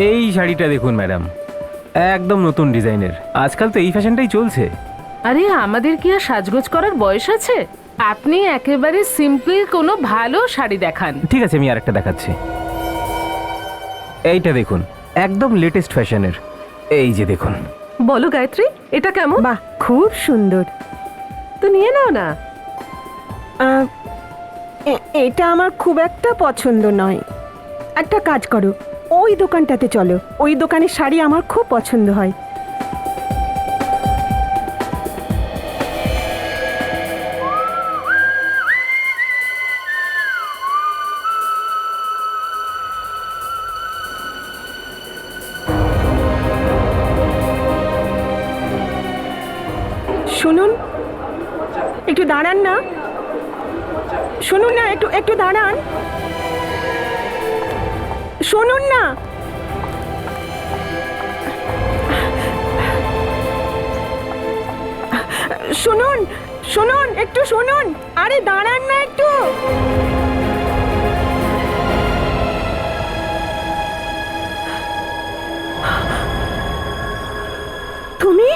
এই শাড়িটা দেখুন ম্যাডাম, একদম নতুন ডিজাইনের। আজকাল তো এই ফ্যাশনটাই চলছে। আরে আমাদের কি আর সাজগোজ করার বয়স আছে? আপনি একেবারে সিম্পল কোনো ভালো শাড়ি দেখান। ঠিক আছে, আমি আরেকটা দেখাচ্ছি। এইটা দেখুন, একদম লেটেস্ট ফ্যাশনের। এই যে দেখুন। বলো গায়ত্রী, এটা কেমন? বাহ, খুব সুন্দর। তো নিয়ে নাও না। এটা আমার খুব একটা পছন্দ নয়। একটা কাজ করো, ওই দোকানটাতে চলো। ওই দোকানের শাড়ি আমার খুব পছন্দ হয়। শুনুন, একটু দাঁড়ান না। শুনুন না, একটু একটু দাঁড়ান। শুনুন না। শুনুন শুনুন, একটু শুনুন। আরে দাঁড়ান না একটু। তুমি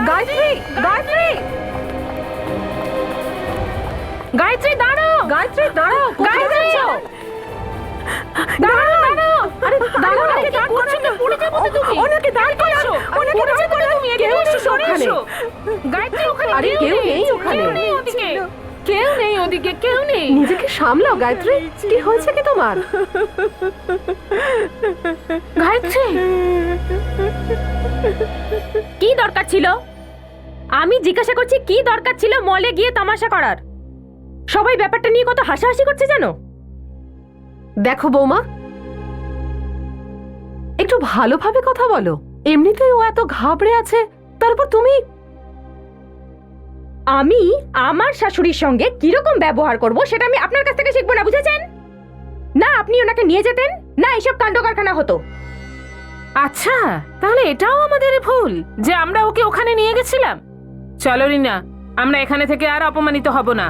গায়ত্রী, গায়ত্রী, গায়ত্রী দাঁড়াও, গায়ত্রী দাঁড়াও। গায়ত্রী দাঁড়াও, দাঁড়াও। আরে দাঁড়াও, ওনাকে কি দাঁড় করছো? করান। পড়ে যাবো তো তুমি। ওনাকে দাঁড় এদিকে করান। এসো। ওনাকে পড়ে দাঁড় যাবো তো করান। তুমি। কেউ এদিকে এসো, নেই সরে ওখানে। এসো। গায়ত্রী ওখানে আরে কেউ নেই ওখানে। কেউ নেই ওদিকে। কেউ নেই ওদিকে, কেউ নেই। নিজেকে সামলাও গায়ত্রী। কি হয়েছে কি তোমার? গায়ত্রী, কি দরকার ছিল? আমি জিজ্ঞাসা করছি কি দরকার ছিল মলে গিয়ে তামাশা করার? সবাই ব্যাপারটা নিয়ে কত হাসাহাসি করছে জানো? দেখো বৌমা, একটু ভালোভাবে কথা বলো। এমনিতেই ও এত ঘাবড়ে আছে, তারপর তুমি। আমি আমার শাশুড়ির সঙ্গে কিরকম ব্যবহার করব সেটা আমি আপনার কাছ থেকে শিখবো না, বুঝেছেন? না আপনি ওনাকে নিয়ে যেতেন, না এইসব কাণ্ড কারখানা হতো। আচ্ছা তাহলে এটাও আমাদের ভুল যে আমরা ওকে ওখানে নিয়ে গেছিলাম। চলো রিনা, আমরা এখানে থেকে আর অপমানিত হব না।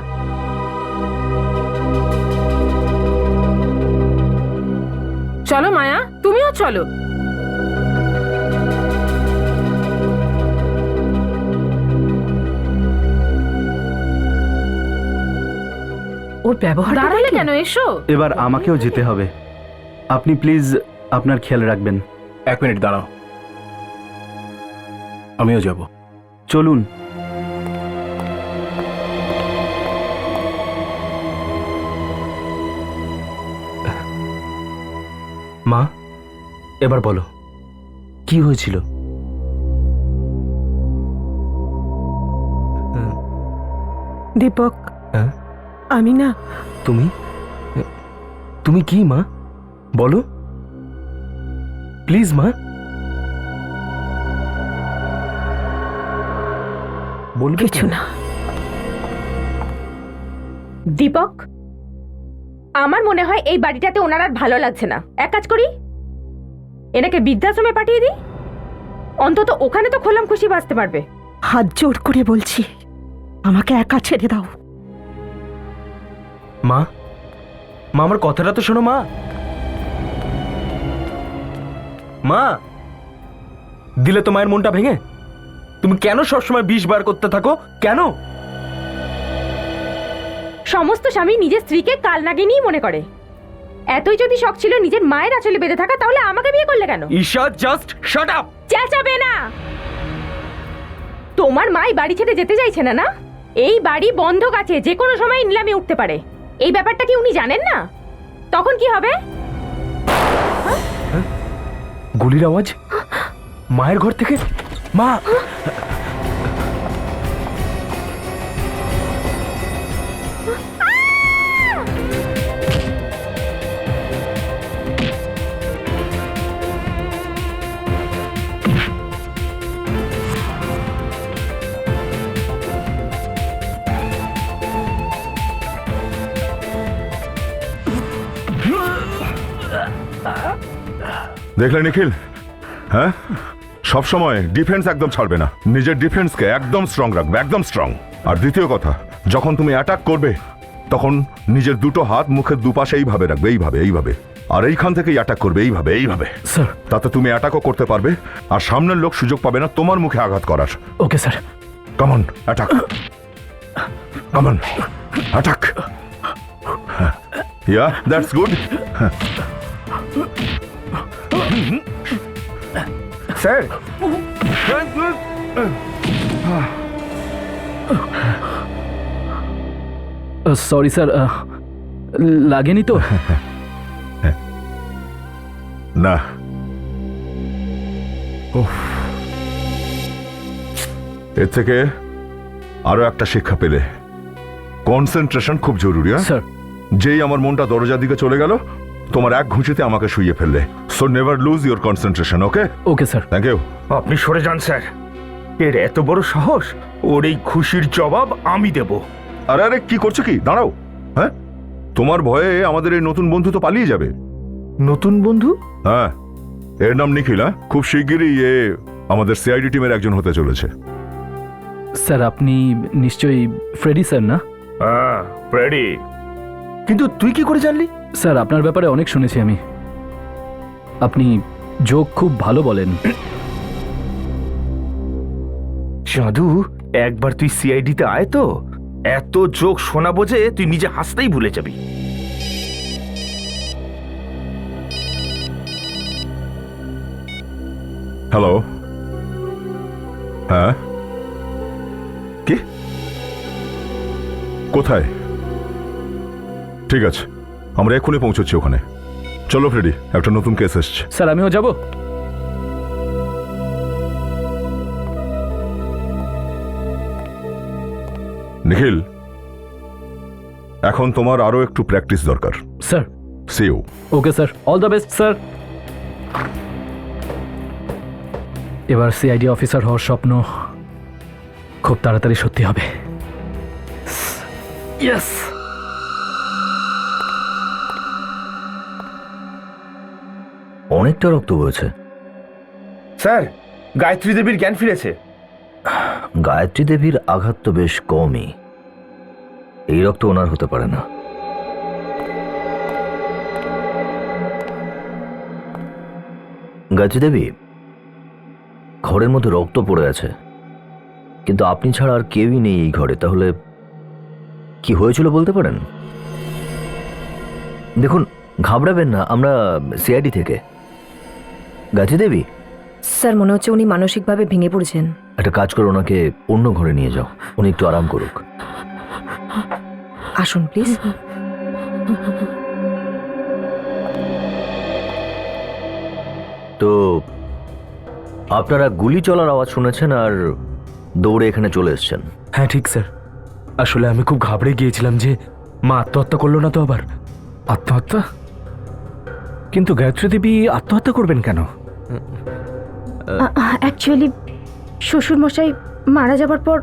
চলো মায়া, তুমিও চলো। ওর ব্যবহার দাঁড়ালে কেন? এসো। এবার আমাকেও যেতে হবে। আপনি প্লিজ আপনার খেয়াল রাখবেন। 1 মিনিট দাঁড়াও, আমিও যাব। চলুন। মা, এবার বলো কি হয়েছিল? দীপক, হ্যাঁ? আমি না, তুমি তুমি কি মা? বলো প্লিজ মা। বলবে কিছু কেন? না। দীপক, আমার মনে হয় এই বাড়িটাতে ওনার আর ভালো লাগছে না। এক কাজ করি, এনাকে বৃদ্ধাশ্রমে পাঠিয়ে দিই। অন্তত ওখানে তো খোলাম খুশি বাঁচতে পারবে। হাত জোর করে বলছি, আমাকে একা ছেড়ে দাও। মা, মা আমার কথাটা তো শোনো মা। মা, দিলে তো মায়ের মনটা ভেঙে? তুমি কেন সবসময় 20 বার করতে থাকো? কেন? সমস্ত স্বামী নিজের স্ত্রীকে কালনাগিনী মনে করে। এতই যদি শখ ছিল নিজের মায়ের আঁচলে বেঁধে থাকা, তাহলে আমাকে বিয়ে করলে কেন? Isha, just shut up. চেঁচাবে না। তোমার মাই বাড়ি ছেড়ে যেতে চাইছে না, না? এই বাড়ি বন্ধক আছে, যে কোনো সময় নিলামে উঠতে পারে। এই ব্যাপারটা কি উনি জানেন না? তখন কি হবে? গুলির আওয়াজ মায়ের ঘর থেকে। মা, দেখলে নিখিল, হ্যাঁ সবসময় ডিফেন্স একদম ছাড়বে না, নিজের ডিফেন্সকে একদম স্ট্রং রাখবে, একদম স্ট্রং। আর দ্বিতীয় কথা, যখন তুমি অ্যাটাক করবে তখন নিজের দুটো হাত মুখের দুপাশে এইভাবে রাখবে, এইভাবে এইভাবে, আর এইখান থেকেই অ্যাটাক করবে, এইভাবে এইভাবে। স্যার। তাতে তুমি অ্যাটাকও করতে পারবে আর সামনের লোক সুযোগ পাবে না তোমার মুখে আঘাত করার। Okay sir. Come on attack, come on attack. Yeah, that's good. Sir, sorry sir, লাগেনি তো? না, এর থেকে আরো একটা শিক্ষা পেলে, কনসেন্ট্রেশন খুব জরুরি। স্যার। যেই আমার মনটা দরজার দিকে চলে গেল, তোমার এক ঘুষিতে আমাকে শুইয়ে ফেললে। So never lose your concentration. Okay okay sir. Thank you. আপনি সরে যান স্যার। এর এত বড় সাহস, ওর এই খুশির জবাব আমি দেব। আরে আরে, কি করছো কি? দাঁড়াও। হ্যাঁ, তোমার ভয়ে আমাদের এই নতুন বন্ধু তো পালিয়ে যাবে। নতুন বন্ধু? হ্যাঁ, এর নাম নিখিল। হ্যাঁ, খুব শিগগিরই এ আমাদের সিআইডি টিমের একজন হতে চলেছে। স্যার, আপনি নিশ্চয়ই ফ্রেডি স্যার না? হ্যাঁ, ফ্রেডি। কিন্তু তুই কি করে জানলি? স্যার, আপনার ব্যাপারে অনেক শুনেছি আমি। আপনি জোক খুব ভালো বলেন। চাঁদু, একবার তুই সিআইডিতে আয় তো, এত জোক শোনাবো যে তুই নিজে হাসতেই ভুলে যাবি। হ্যালো। হ্যাঁ, কি? কোথায়? ঠিক আছে, আমরা এক্ষুনি পৌঁছচ্ছি ওখানে। চলো ফ্রেডি, একটা নতুন কেস এসছে। স্যার, আমিও যাব। নিখিল, এখন তোমার আরো একটু প্র্যাকটিস দরকার। Sir. See you. Okay sir, all the best sir. এবার সিআইডি অফিসার হওয়ার স্বপ্ন খুব তাড়াতাড়ি সত্যি হবে। ইয়েস। অনেকটা রক্ত বয়েছে। স্যার, গায়ত্রী দেবীর জ্ঞান ফিরেছে। গায়ত্রী দেবীর আঘাত তো বেশ কমই, এই রক্ত ওনার হতে পারে না। গায়ত্রী দেবী, ঘরের মধ্যে রক্ত পড়ে আছে, কিন্তু আপনি ছাড়া আর কেউই নেই এই ঘরে। তাহলে কি হয়েছিল বলতে পারেন? দেখুন, ঘাবড়াবেন না, আমরা সিআইডি থেকে। গায়ত্রী দেবী, স্যার, মনে হচ্ছে উনি মানসিকভাবে ভেঙে পড়েছেন। একটা কাজ করে ওনাকে অন্য ঘরে নিয়ে যাও, উনি একটু আরাম করুক। আসুন প্লিজ। তো আপনারা গুলি চলার আওয়াজ শুনেছেন আর দৌড়ে এখানে চলে এসেছেন। হ্যাঁ ঠিক স্যার, আসলে আমি খুব ঘাবড়ে গিয়েছিলাম যে মা আত্মহত্যা করলো না তো আবার। আত্মহত্যা? কিন্তু গায়ত্রী দেবী আত্মহত্যা করবেন কেন? অ্যাকচুয়ালি শ্বশুরমশাই মারা যাবার পর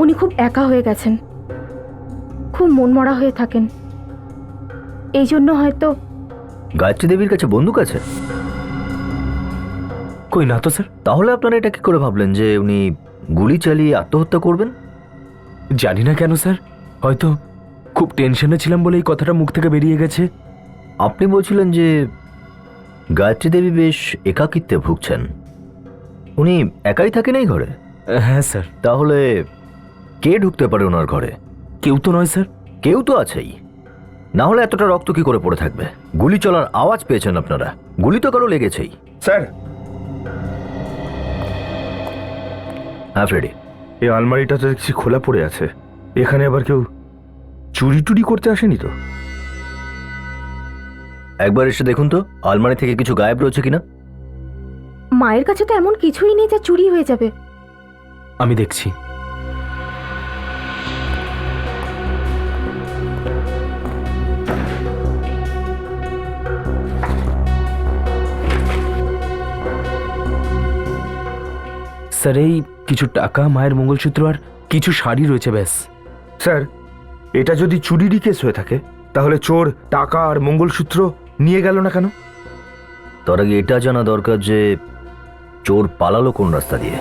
উনি খুব একা হয়ে গেছেন, খুব মনমরা হয়ে থাকেন, এই জন্য হয়তো। গায়ত্রী দেবীর কাছে বন্দুক আছে? কই না তো স্যার। তাহলে আপনারা এটা কি করে ভাবলেন যে উনি গুলি চালিয়ে আত্মহত্যা করবেন? জানি না কেন স্যার, হয়তো খুব টেনশনে ছিলাম বলে এই কথাটা মুখ থেকে বেরিয়ে গেছে। আপনি বলছিলেন যে গায়ত্রী দেবী বেশ একাকিত্বে ভুগছেন, উনি একাই থাকেন এই ঘরে? হ্যাঁ স্যার। তাহলে কে ঢুকতে পারে ওনার ঘরে? কেউ তো নয় স্যার। কেউ তো আছেই, না হলে এতটা রক্ত কি করে পড়ে থাকবে? গুলি চলার আওয়াজ পেয়েছেন আপনারা, গুলি তো কারো লেগেছেই। স্যার, হ্যাঁ ফ্রেডি, এই আলমারিটা তো দেখছি খোলা পড়ে আছে, এখানে আবার কেউ চুরি টুরি করতে আসেনি তো? একবার এসে দেখুন তো আলমারি থেকে কিছু গায়েব রয়েছে কিনা। মায়ের কাছে তো এমন কিছুই নেই যা চুরি হয়ে যাবে। আমি দেখছি। স্যার, এই কিছু টাকা, মায়ের মঙ্গলসূত্র আর কিছু শাড়ি রয়েছে ব্যাস। স্যার, এটা যদি চুরিরই কেস হয়ে থাকে তাহলে চোর টাকা আর মঙ্গলসূত্র নিয়ে গেল না কেন? তার আগে এটা জানা দরকার যে চোর পালালো কোন রাস্তা দিয়ে।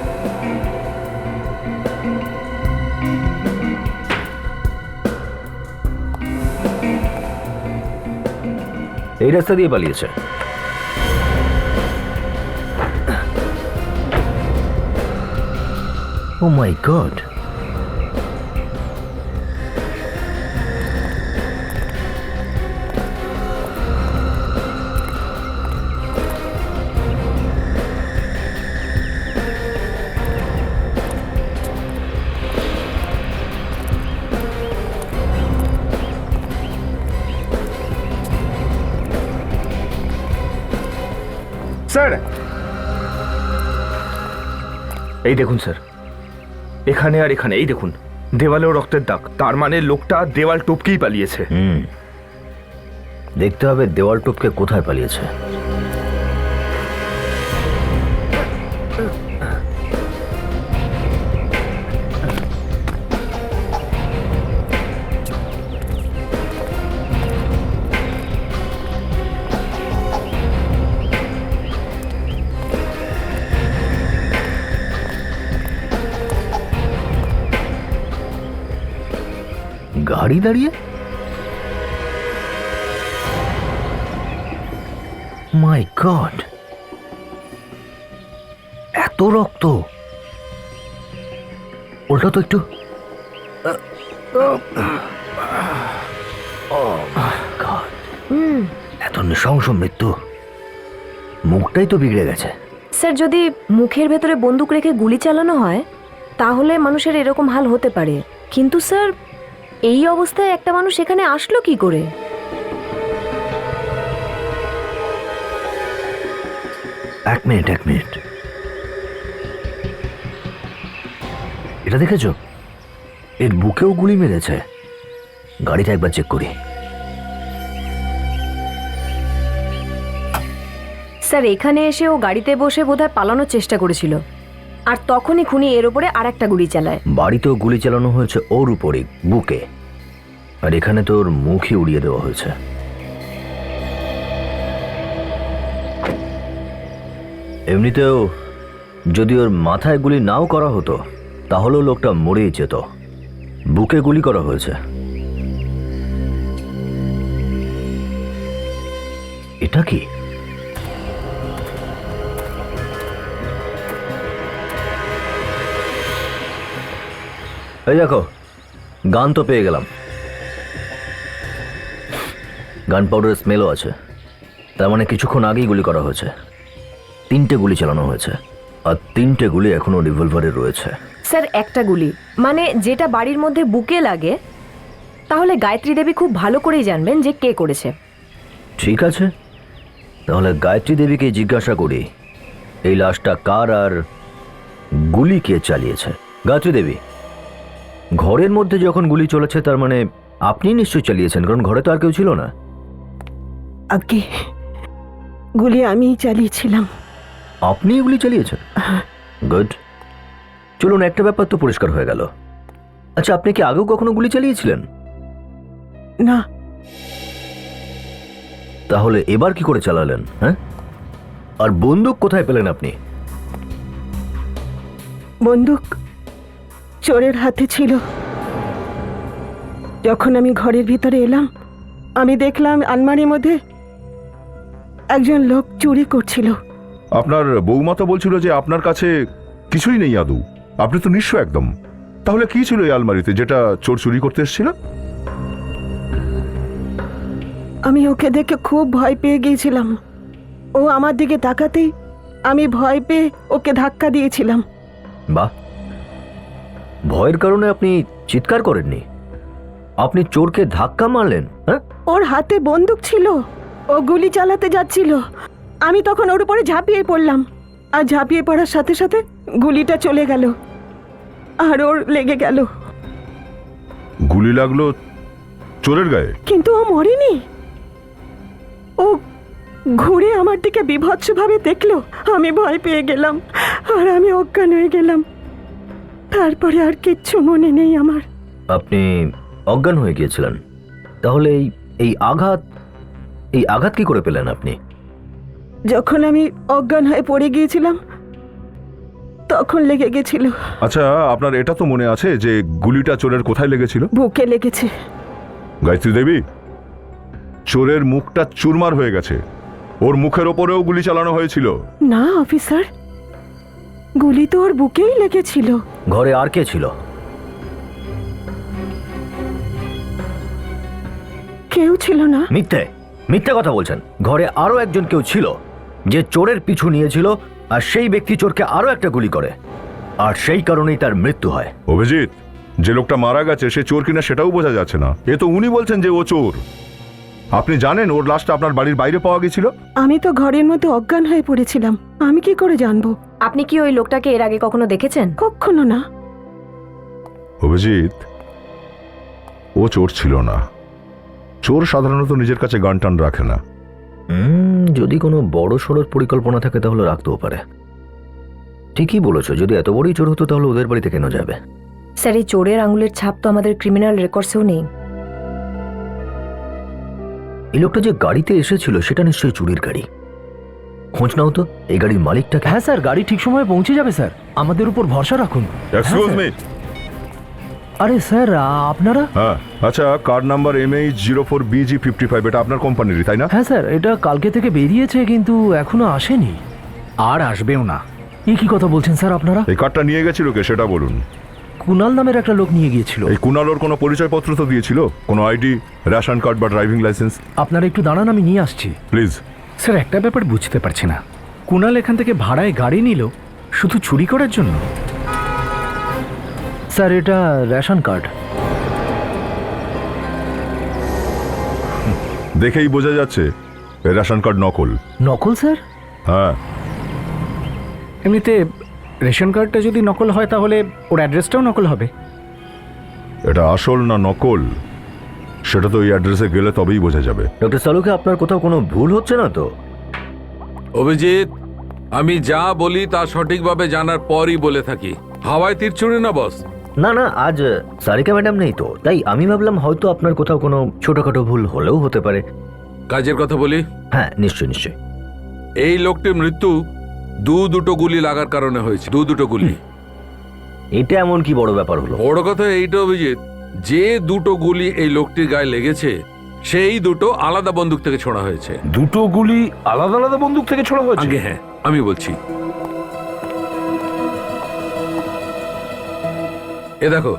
এই রাস্তা দিয়ে পালিয়েছে। ও মাই গড, স্যার, এই দেখুন স্যার, এখানে আর এখানে এই দেখুন দেওয়ালেও রক্তের দাগ। তার মানে লোকটা দেওয়াল টপকেই পালিয়েছে। দেখতে হবে দেওয়াল টপকে কোথায় পালিয়েছে। গাড়ি দাঁড়িয়ে, মাই গড, এত রক্ত! ওটা তো একটু এত নৃশংস মৃত্যু, মুখটাই তো বিগড়ে গেছে। স্যার, যদি মুখের ভেতরে বন্দুক রেখে গুলি চালানো হয় তাহলে মানুষের এরকম হাল হতে পারে, কিন্তু স্যার এই অবস্থায় একটা মানুষ এখানে আসলো কি করে? এক মিনিট, এটা দেখেছো? এর বুকেও গুলি মেরেছে। গাড়িটা একবার চেক করি। স্যার, এখানে এসে ও গাড়িতে বসে বোধহয় পালানোর চেষ্টা করেছিল, আর তখনই খুনি এর উপরে আরেকটা গুলি চালায়। বাড়িতেও গুলি চালানো হয়েছে ওর উপরে, বুকে, আর এখানে তো ওর মুখই উড়িয়ে দেওয়া হয়েছে। এমনিতেও যদি ওর মাথায় গুলি নাও করা হতো তাহলেও লোকটা মরেই যেত। বুকে গুলি করা হয়েছে। এটা কি? এই দেখো, গান তো পেয়ে গেলাম। গান পাউডারের স্মেলও আছে। তার মানে কিছুক্ষণ আগেই গুলি করা হয়েছে। 3টে গুলি চালানো হয়েছে, আর 3টে গুলি এখনো রিভলভারে রয়েছে। স্যার, একটা গুলি মানে যেটা বাড়ির মধ্যে বুকে লাগে, তাহলে গায়ত্রী দেবী খুব ভালো করেই জানবেন যে কে করেছে। ঠিক আছে, তাহলে গায়ত্রী দেবীকে জিজ্ঞাসা করি এই লাশটা কার আর গুলি কে চালিয়েছে। গায়ত্রী দেবী, ঘরের মধ্যে যখন গুলি চলেছে তার মানে আপনি নিশ্চয়ই চালিয়েছেন, কারণ ঘরে তো আর কেউ ছিল না। আগে গুলি আমিই চালিয়েছিলাম। আপনি গুলি চালিয়েছেন? গুড। চলুন, একটা ব্যাপার তো পরিষ্কার হয়ে গেল। আচ্ছা, আপনি কি আগেও কখনো গুলি চালিয়েছিলেন? না। তাহলে এবার কি করে চালালেন? হ্যাঁ, আর বন্দুক কোথায় পেলেন আপনি? বন্দুক চোরের হাতে ছিল। যখন আমি ঘরের ভিতরে এলাম, আমি দেখলাম আলমারির মধ্যে একজন লোক চুরি করছিল। আপনার বৌমা তো বলছিল যে আপনার কাছে কিছুই নেই আদৌ, আপনি তো নিঃস্ব একদম। তাহলে কি ছিল এই আলমারিতে যেটা চোর চুরি করতে এসেছিল? আমি ওকে দেখে খুব ভয় পেয়ে গিয়েছিলাম। ও আমার দিকে তাকাতেই আমি ভয় পেয়ে ওকে ধাক্কা দিয়েছিলাম। বাহ, ভয়ের কারণে আপনি চিৎকার করেননি, আপনি চোরকে ধাক্কা মারলেন। হ্যাঁ, ওর হাতে বন্দুক ছিল, ও গুলি চালাতে যাচ্ছিল। আমি তখন ওর উপরে ঝাঁপিয়ে পড়লাম, আর ঝাঁপিয়ে পড়ার সাথে সাথে গুলিটা চলে গেল আর ওর লেগে গেল। গুলি লাগলো চোরের গায়ে? কিন্তু ও মরেনি। ও ঘুরে আমার দিকে বিভৎসভাবে দেখলো। আমি ভয় পেয়ে গেলাম আর আমি অজ্ঞান হয়ে গেলাম। তারপরে আর কিচ্ছু মনে নেই আমার। আপনি অজ্ঞান হয়ে গিয়েছিলেন? তাহলে এই আঘাত কি করে পেলেন আপনি? যখন আমি অজ্ঞান হয়ে পড়ে গিয়েছিলাম তখন লেগে গেছিল। আচ্ছা, আপনার এটা তো মনে আছে যে গুলিটা চোরের কোথায় লেগেছিল? বুকে লেগেছে। গায়ত্রী দেবী, চোরের মুখটা চুরমার হয়ে গেছে। ওর মুখের ওপরেও গুলি চালানো হয়েছিল। না অফিসার, গুলি তো ওর বুকেই লেগেছিল। ঘরে আর কে ছিল? কেউ ছিল না। মিথ্যে মিথ্যে কথা বলছেন। ঘরে আরো একজন কেউ ছিল যে চোরের পিছু নিয়েছিল, আর সেই ব্যক্তি চোরকে আরো একটা গুলি করে, আর সেই কারণেই তার মৃত্যু হয়। অভিজিৎ, যে লোকটা মারা গেছে সে চোর কিনা সেটাও বোঝা যাচ্ছে না। এ তো উনি বলছেন যে ও চোর। আপনি জানেন ওর লাশটা আপনার বাড়ির বাইরে পাওয়া গেছিল? আমি তো ঘরের মধ্যে অজ্ঞান হয়ে পড়েছিলাম, আমি কি করে জানবো? আপনি কি ওই লোকটাকে এর আগে কখনো দেখেছেন? কখনো না। অভিজিৎ, ও চোর ছিল না। চোর সাধারণত নিজের কাছে গান টান রাখে না। যদি কোনো বড় সড়োর পরিকল্পনা থাকে তাহলে রাখতেও পারে। ঠিকই বলেছো, যদি এত বড়ই চোর হতো তাহলে ওদের বাড়িতে কেন যাবে? স্যার, এই চোরের আঙুলের ছাপ তো আমাদের ক্রিমিনাল রেকর্ডসেও নেই। এই লোকটা যে গাড়িতে এসেছিল সেটা নিশ্চয়ই চুরির গাড়ি। খোঁজ নাও তো এই গাড়ির মালিকটাকে। হ্যাঁ স্যার, গাড়ি ঠিক সময়ে পৌঁছে যাবে স্যার, আমাদের উপর ভরসা রাখুন। Excuse me. আরে স্যার, আপনারা? হ্যাঁ, আচ্ছা, কার্ড নাম্বার MH04BG55, এটা আপনার কোম্পানিরই তাই না? হ্যাঁ স্যার, এটা কালকে থেকে বেরিয়েছে কিন্তু এখনো আসেনি, আর আসবেও না। এ কি কথা বলছেন স্যার আপনারা? এই কার্ডটা নিয়ে গেছিল কে সেটা বলুন। কুনাল নামের একটা লোক নিয়ে গিয়েছিল। এই কুনালোর কোনো পরিচয়পত্র তো দিয়েছিল? কোনো আইডি, রেশন কার্ড বা ড্রাইভিং লাইসেন্স? আপনারা একটু দাঁড়ান, আমি নিয়ে আসছি। প্লিজ। স্যার, একটা ব্যাপার বুঝতে পারছি না, কুনাল এখান থেকে ভাড়ায় গাড়ি নিল শুধু চুরি করার জন্য? স্যার, এটা রেশন কার্ড। দেখেই বোঝা যাচ্ছে এই রেশন কার্ড নকল। নকল স্যার? হ্যাঁ। এমনিতে রেশন কার্ডটা যদি নকল হয় তাহলে ওর অ্যাড্রেসটাও নকল হবে। এটা আসল না নকল সেটা তো এই অ্যাড্রেসে গেলে তবেই বোঝা যাবে। ডক্টর সালুকে, আপনার কোথাও কোনো ভুল হচ্ছে না তো? অভিজিৎ, আমি যা বলি তা সঠিকভাবে জানার পরই বলে থাকি। হাওয়ায় তীর ছুঁড়ে না বস। না না, আজ সারিকা ম্যাডাম নেই তো, তাই আমি ভাবলাম হয়তো আপনার কোথাও কোনো ছোটখাটো ভুল হলেও হতে পারে। কাজের কথা বলি। হ্যাঁ, নিশ্চয়ই নিশ্চয়ই। এই লোকটির মৃত্যু দুটো গুলি লাগার কারণে হয়েছে। দুটো গুলি। এটা এমন কি বড় ব্যাপার হলো? বড় কথা এইটা অভিজিৎ, যে দুটো গুলি এই লোকটির গায়ে লেগেছে সেই দুটো আলাদা বন্দুক থেকে ছোড়া হয়েছে। দুটো গুলি আলাদা আলাদা বন্দুক থেকে ছোড়া হয়েছে? আগে হ্যাঁ, আমি বলছি। এ দেখো,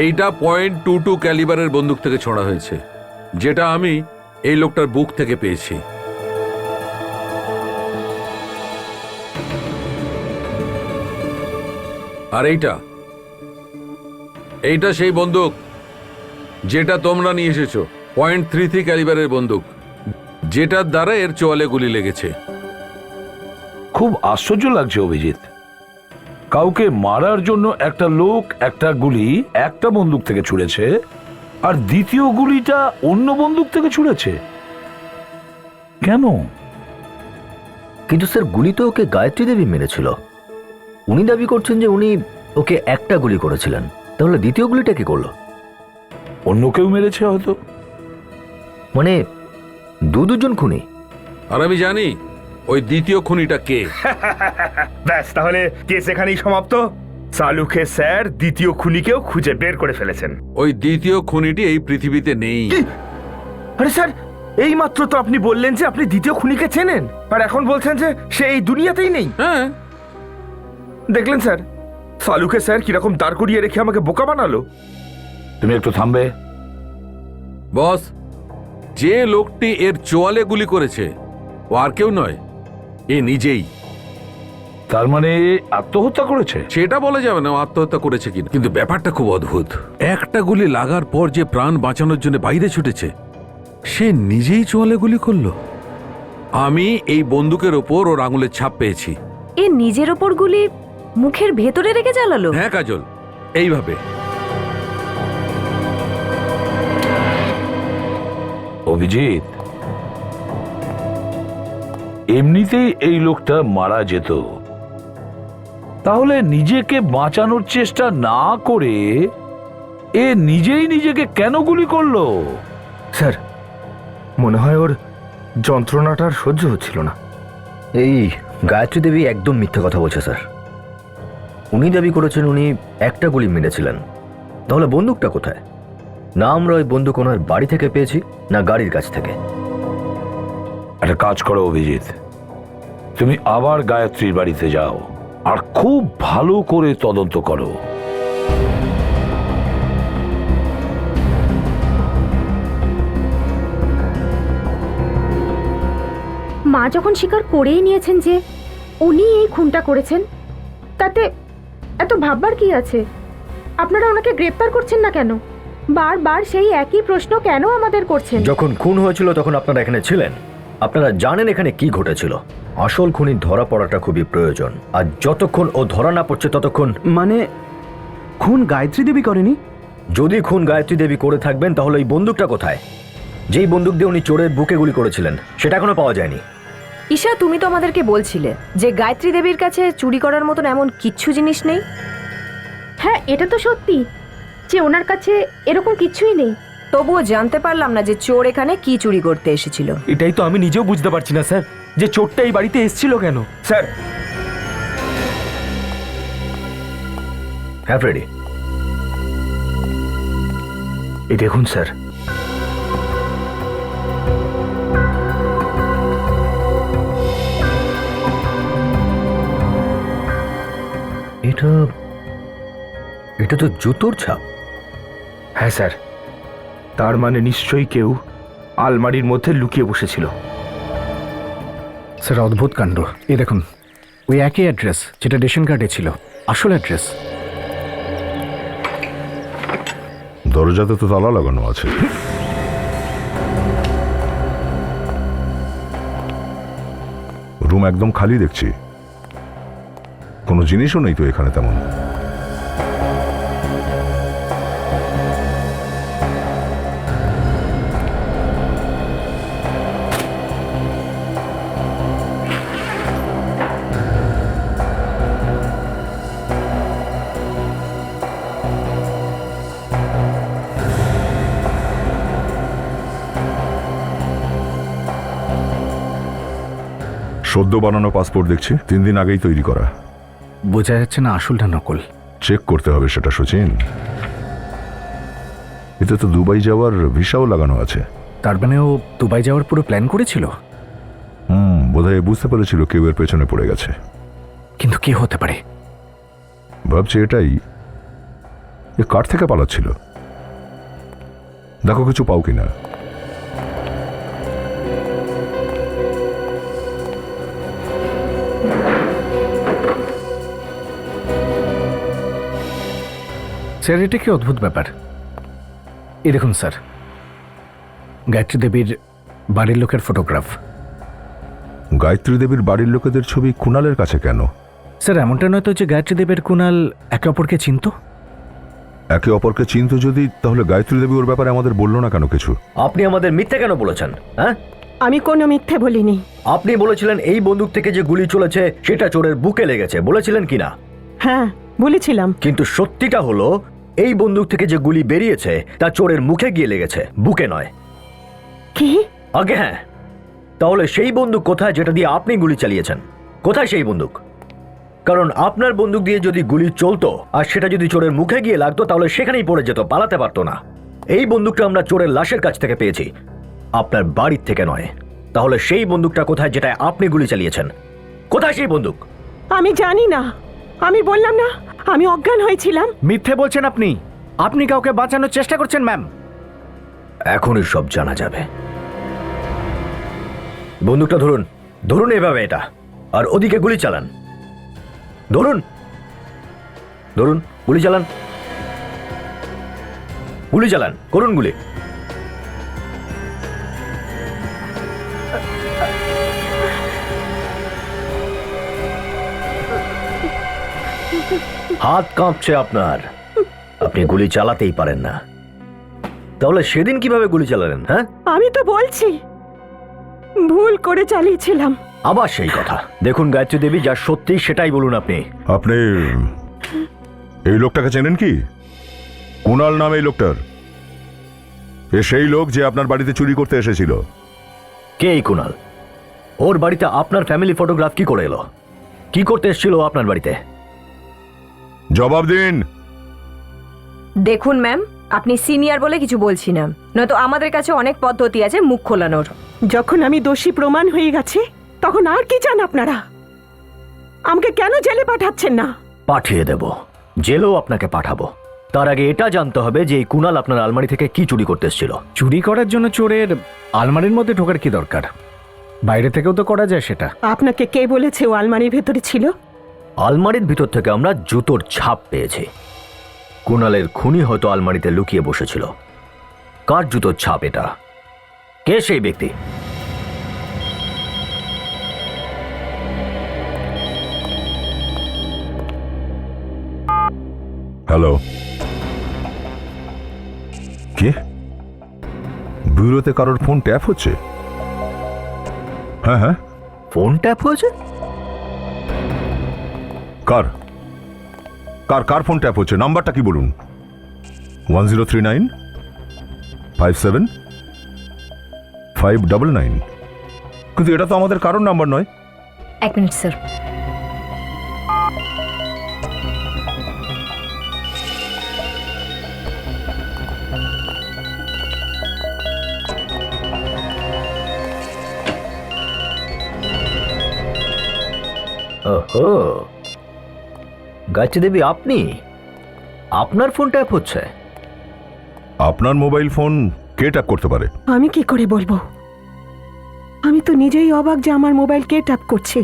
এইটা .22 ক্যালিবারের বন্দুক থেকে ছোড়া হয়েছে, যেটা আমি এই লোকটার বুক থেকে পেয়েছি। আর এইটা সেই বন্দুক যেটা তোমরা নিয়ে এসেছো, .33 ক্যালিবারের বন্দুক, যেটার দ্বারা এর চোয়ালে গুলি লেগেছে। খুব আশ্চর্য লাগছে অভিজিৎ, কাউকে মারার জন্য একটা লোক একটা গুলি একটা বন্দুক থেকে ছুড়েছে, আর দ্বিতীয় গুলিটা অন্য বন্দুক থেকে ছুড়েছে। কেন? কিন্তু স্যার, গুলি তো ওকে গায়ত্রী দেবী মেরেছিল। উনি দাবি করছেন যে উনি ওকে একটা গুলি করেছিলেন, তাহলে দ্বিতীয় গুলিটা কি করলো? অন্য কেউ মেরেছে হয়তো। মানে দুজন খুনি? আর আমি জানি ওই দ্বিতীয় খুনিটা কে। ব্যাস, তাহলে কেস এখানেই সমাপ্ত। সালুকে স্যার দ্বিতীয় খুনিকেও খুঁজে বের করে ফেলেছেন। ওই দ্বিতীয় খুনিটি এই পৃথিবীতে নেই। আরে স্যার, এই মাত্র তো আপনি বললেন যে আপনি দ্বিতীয় খুনিকে চেনেন, আর এখন বলছেন যে সে এই দুনিয়াতেই নেই। হ্যাঁ, দেখলেন স্যার, সালুকে স্যার কিরকম দাঁড় করিয়ে রেখে আমাকে বোকা বানালো। তুমি একটু থামবে? বস, যে লোকটি এর চোয়ালে গুলি করেছে ও আর কেউ নয়, এ নিজেই। তার মানে আত্মহত্যা করেছে? সেটা বলা যাবে না ও আত্মহত্যা করেছে কিনা, কিন্তু ব্যাপারটা খুব অদ্ভুত। একটা গুলি লাগার পর যে প্রাণ বাঁচানোর জন্য বাইরে ছুটেছে, সে নিজেই চোয়ালে গুলি করলো। আমি এই বন্দুকের ওপর ওর আঙুলের ছাপ পেয়েছি। এ নিজের ওপর গুলি মুখের ভেতরে রেখে চালালো? হ্যাঁ কাজল, এইভাবে। অভিজিৎ, এমনিতেই এই লোকটা মারা যেত, তাহলে নিজেকে বাঁচানোর চেষ্টা না করে এ নিজেই নিজেকে কেন গুলি করলো? স্যার, মনে হয় ওর যন্ত্রণাটা আর সহ্য হচ্ছিল না। এই গায়ত্রী দেবী একদম মিথ্যে কথা বলছে স্যার। উনি দাবি করেছেন উনি একটা গুলি মেরেছিলেন, তাহলে বন্দুকটা কোথায়? না আমরা ওই বন্দুক ওনার বাড়ি থেকে পেয়েছি, না গাড়ির কাছ থেকে। একটা কাজ করো অভিজিৎ, তুমি আবার গায়ত্রীর বাড়িতে যাও আর খুব ভালো করে তদন্ত করো। মা যখন স্বীকার করেই নিয়েছেন যে উনি এই খুনটা করেছেন, তাতে এত ভাববার কি আছে? আপনারা ওনাকে গ্রেপ্তার করছেন না কেন? বারবার সেই একই প্রশ্ন কেন আমাদের করছেন? যখন খুন হয়েছিল তখন আপনারা এখানে ছিলেন, আপনারা জানেন এখানে কি ঘটেছিল। আসল খুনি ধরা পড়াটা খুবই প্রয়োজন, আর যতক্ষণ ও ধরা না পড়ছে ততক্ষণ। মানে খুন গায়ত্রী দেবী করেনি? যদি খুন গায়ত্রী দেবী করে থাকবেন তাহলে এই বন্দুকটা কোথায়? যেই বন্দুক দিয়ে উনি চোরের বুকে গুলি করেছিলেন সেটা এখনো পাওয়া যায়নি। ঈশা, তুমি তো আমাদেরকে বলছিলে যে গায়ত্রী দেবীর কাছে চুরি করার মতন এমন কিচ্ছু জিনিস নেই। হ্যাঁ, এটা তো সত্যি যে ওনার কাছে এরকম কিছুই নেই। তবুও জানতে পারলাম না যে চোর এখানে কি চুরি করতে এসেছিল। এটাই তো আমি নিজেও বুঝতে পারছি না স্যার, যে চোরটা এই বাড়িতে এসেছিল কেন। স্যার, হ্যাঁ ফ্রেডি, এই দেখুন স্যার, এটা এটা তো জুতোর ছাপ। হ্যাঁ স্যার, তার মানে নিশ্চয়ই কেউ আলমারির মধ্যে লুকিয়ে বসেছিল। স্যার অদ্ভুত কাণ্ড। এই দেখুন, ওই একই অ্যাড্রেস যেটা রেশন কার্ডে ছিল, আসল অ্যাড্রেস। দরজাতে তো তালা লাগানো আছে। রুম একদম খালি দেখছি, কোনো জিনিসও নেই তো এখানে তেমন। সদ্য বানানো পাসপোর্ট দেখছি, 3 দিন আগেই তৈরি করা। বোঝা যাচ্ছে না আসলটা নকল। চেক করতে হবে সেটা সচিন। এতে তো দুবাই যাওয়ার ভিসাও লাগানো আছে। তার মানে ও দুবাই যাওয়ার পুরো প্ল্যান করেছিল। বোধহয় বুঝতে পেরেছিল কেউ এর পেছনে পড়ে গেছে। কিন্তু কে হতে পারে? ভাবছি এটাই। এ কার থেকে পালাচ্ছিল? দেখো কিছু পাও কিনা। স্যার, এটা কি অদ্ভুত ব্যাপার। এই দেখুন স্যার, গায়ত্রী দেবীর বাড়ির লোকের ফটোগ্রাফ। গায়ত্রী দেবীর বাড়ির লোকেদের ছবি কুণালের কাছে কেন? স্যার, এমনটা নয় তো যে গায়ত্রী দেবের কুণাল একে অপরকে চিনত? একে অপরকে চিনতো যদি, তাহলে গায়ত্রী দেবী ওর ব্যাপারে আমাদের বললো না কেন কিছু? আপনি আমাদের মিথ্যে কেন বলেছেন? হ্যাঁ, আমি কোনো মিথ্যে বলিনি। আপনি বলেছিলেন এই বন্দুক থেকে যে গুলি চলেছে সেটা চোরের বুকে লেগেছে, বলেছিলেন কিনা? হ্যাঁ, বলেছিলাম। কিন্তু সত্যিটা হলো এই বন্দুক থেকে যে গুলি বেরিয়েছে তা চোরের মুখে গিয়ে লেগেছে, বুকে নয়। কি? আগে হ্যাঁ, তাহলে সেই বন্দুক কোথায় যেটা দিয়ে আপনি গুলি চালিয়েছেন? কোথায় সেই বন্দুক? কারণ আপনার বন্দুক দিয়ে যদি গুলি চলতো আর সেটা যদি চোরের মুখে গিয়ে লাগতো তাহলে সেখানেই পড়ে যেত, পালাতে পারতো না। এই বন্দুকটা আমরা চোরের লাশের কাছ থেকে পেয়েছি, আপনার বাড়ির থেকে নয়। তাহলে সেই বন্দুকটা কোথায় যেটা আপনি গুলি চালিয়েছেন? কোথায় সেই বন্দুক? আমি জানি না। আমি বললাম না, আমি অজ্ঞান হয়েছিলাম। মিথ্যে বলছেন আপনি। আপনি কাউকে বাঁচানোর চেষ্টা করছেন ম্যাম। এখনই সব জানা যাবে। বন্দুকটা ধরুন, ধরুন এভাবে এটা, আর ওদিকে গুলি চালান। ধরুন, ধরুন, গুলি চালান, গুলি চালান, করুন গুলি। হাত কাঁপছে আপনার, আপনি গুলি চালাতেই পারেন না। তাহলে সেদিন কিভাবে গুলি চালালেন? হ্যাঁ, আমি তো বলছি ভুল করে চালিয়েছিলাম। আবার সেই কথা। দেখুন গায়ত্রী দেবী, যা সত্যি সেটাই বলুন আপনি। আপনি এই লোকটাকে চেনেন কি? কুণাল নাম এই লোকটার। এ সেই লোক যে আপনার বাড়িতে চুরি করতে এসেছিল। কে এই কুণাল? ওর বাড়িতে আপনার ফ্যামিলি ফটোগ্রাফ কি করে এলো? কি করতে এসেছিল আপনার বাড়িতে? জবাব দিন। দেখুন ম্যাম, আপনি সিনিয়র বলে কিছু বলছি না, নয়তো আমাদের কাছে অনেক পদ্ধতি আছে মুখ খোলানোর। যখন আমি দোষী প্রমাণ হয়ে গেছে তখন আর কি চান আপনারা? আমাকে কেন জেলে পাঠাচ্ছেন না? পাঠিয়ে দেব, জেলেও আপনাকে পাঠাবো। তার আগে এটা জানতে হবে যে এই কুনাল আপনার আলমারি থেকে কি চুরি করতে এসেছিল। চুরি করার জন্য চোরের আলমারির মধ্যে ঢোকার কি দরকার? বাইরে থেকেও তো করা যায় সেটা। আপনাকে কে বলেছে ও আলমারির ভেতরে ছিল? আলমারির ভিতর থেকে আমরা জুতোর ছাপ পেয়েছি। কুনালের খুনি হয়তো আলমারিতে লুকিয়ে বসেছিল। কার জুতোর ছাপ এটা? কে সেই ব্যক্তি? হ্যালো, কে? ব্যুরোতে কারোর ফোন ট্যাপ হচ্ছে? হ্যাঁ হ্যাঁ, ফোন ট্যাপ হয়েছে? কার কার কার ফোন ট্যাপ হচ্ছে? নাম্বারটা কি বলুন? 1039 57 599। কিন্তু এটা তো আমাদের কারোর নাম্বার নয়। এক মিনিট স্যার। ওহো, গায়ত্রী দেবী, আপনি? আপনার ফোন ট্যাপ হচ্ছে? আপনার মোবাইল ফোন কে ট্যাপ করতে পারে? আমি কি করে বলবো? আমি তো নিজেই অবাক যে আমার মোবাইল কে ট্যাপ করছে।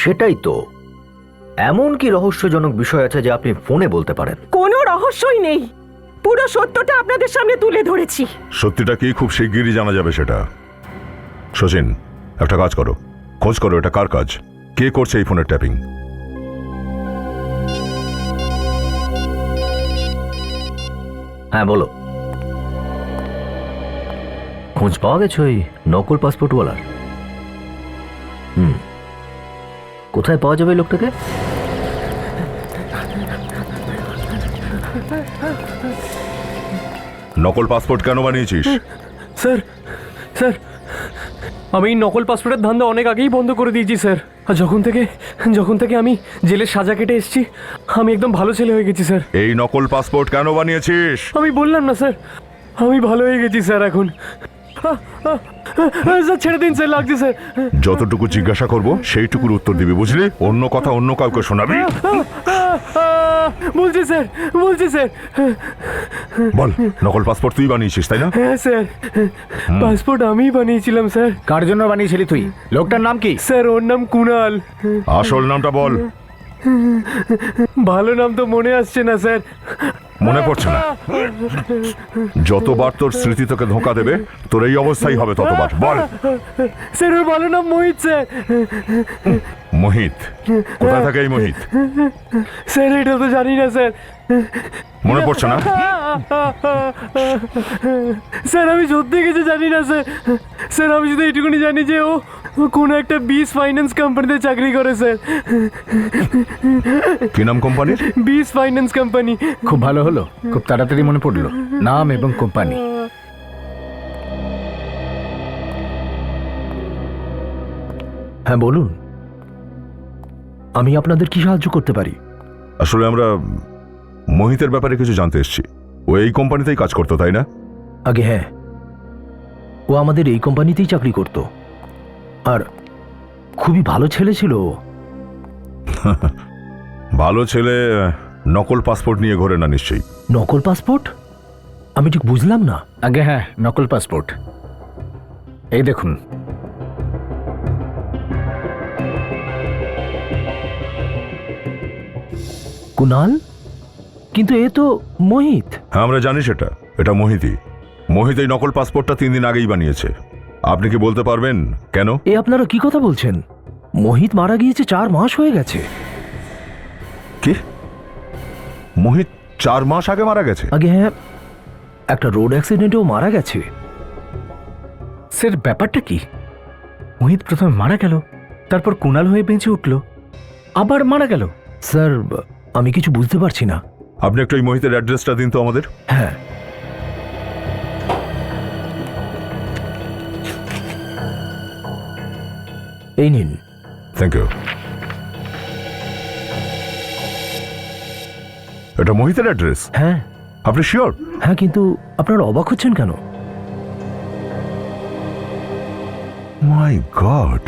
সেটাই তো, এমন কি রহস্যজনক বিষয় আছে যে আপনি ফোনে বলতে পারেন? কোনো রহস্যই নেই, পুরো সত্যটা আপনাদের সামনে তুলে ধরেছি। সত্যিটা কি খুব শিগগিরই জানা যাবে সেটা। শচীন, একটা কাজ করো, খোঁজ করো এটা কার কাজ, কে করছে এই ফোনের ট্যাপিং। হ্যাঁ বলো। খোঁজ পাওয়া গেছে ওই নকল পাসপোর্টওয়ালার? কোথায় পাওয়া যাবে এই লোকটাকে? নকল পাসপোর্ট কেন বানিয়েছিস? স্যার স্যার, আমি এই নকল পাসপোর্টের ধান্দা অনেক আগেই বন্ধ করে দিয়েছি স্যার। আর যখন থেকে আমি জেলের সাজা কেটে এসেছি, আমি একদম ভালো ছেলে হয়ে গেছি স্যার। এই নকল পাসপোর্ট কেন বানিয়েছিস? আমি বললাম না স্যার, আমি ভালো হয়ে গেছি স্যার এখন। স্যার ছেড়ে দিন স্যার, লাগছে স্যার। যতটুকু জিজ্ঞাসা করব সেইটুকুর উত্তর দিবি, বুঝলি? অন্য কথা অন্য কাউকে শোনাবি? বলছি স্যার, বলছি স্যার। বল, নকল পাসপোর্ট তুই বানিয়েছিস তাই না? হ্যাঁ স্যার, পাসপোর্ট আমিই বানিয়েছিলাম স্যার। কার জন্য বানিয়েছিলি তুই? লোকটার নাম কি? স্যার ওর নাম কুনাল। আসল নামটা বল। ভালো নাম তো মনে আসছে না স্যার। মনে পড়ছে না? যতবার তোর স্মৃতি তোকে ধোঁকা দেবে তোর এই অবস্থাই হবে ততবার। বল। স্যার ওর ভালো নাম মোহিত স্যার। মোহিত? কোথায় থাকে এই মোহিত? স্যার এটা তো জানি না স্যার। মনে পড়ছে না? স্যার আমি সত্যি কিছু জানি না স্যার। স্যার আমি শুধু এইটুকুনি জানি যে ও কোনো একটা বিস ফাইন্যান্স কোম্পানিতে চাকরি করে স্যার। কি নাম কোম্পানির? বিস ফাইন্যান্স কোম্পানি। খুব ভালো হলো, খুব তাড়াতাড়ি মনে পড়লো নাম এবং কোম্পানি। হ্যাঁ বলুন, আমি আপনাদের কি সাহায্য করতে পারি? আসলে আমরা মোহিতের ব্যাপারে কিছু জানতে এসেছি। ও এই কোম্পানিতেই কাজ করতো তাই না? আগে হ্যাঁ, ও আমাদের এই কোম্পানিতেই চাকরি করত, আর খুবই ভালো ছেলে ছিল ও। ভালো ছেলে নকল পাসপোর্ট নিয়ে ঘোরে না নিশ্চয়ই? নকল পাসপোর্ট? আমি ঠিক বুঝলাম না। আগে হ্যাঁ, নকল পাসপোর্ট। এই দেখুন। কুনাল? কিন্তু এ তো মোহিত। হ্যাঁ আমরা জানি সেটা, এটা মোহিতই। মোহিত এই নকল পাসপোর্টটা 3 দিন আগেই বানিয়েছে। আপনি কি বলতে পারবেন কেন? এ আপনারা কি কথা বলছেন? মোহিত মারা গিয়েছে 4 মাস হয়ে গেছে। কি? মোহিত 4 মাস আগে মারা গেছে? আগে হ্যাঁ, একটা রোড অ্যাক্সিডেন্টেও মারা গেছে। স্যার ব্যাপারটা কি? মোহিত প্রথমে মারা গেল, তারপর কুনাল হয়ে বেঁচে উঠল, আবার মারা গেল। স্যার আমি কিছু বুঝতে পারছি না। আপনি একটু এই মোহিতের অ্যাড্রেসটা দিন তো আমাদের। হ্যাঁ, এই নিন। Thank you. এটা মোহিতের অ্যাড্রেস? হ্যাঁ, আপনি শিওর? হ্যাঁ, কিন্তু আপনারা অবাক হচ্ছেন কেন? মাই গড!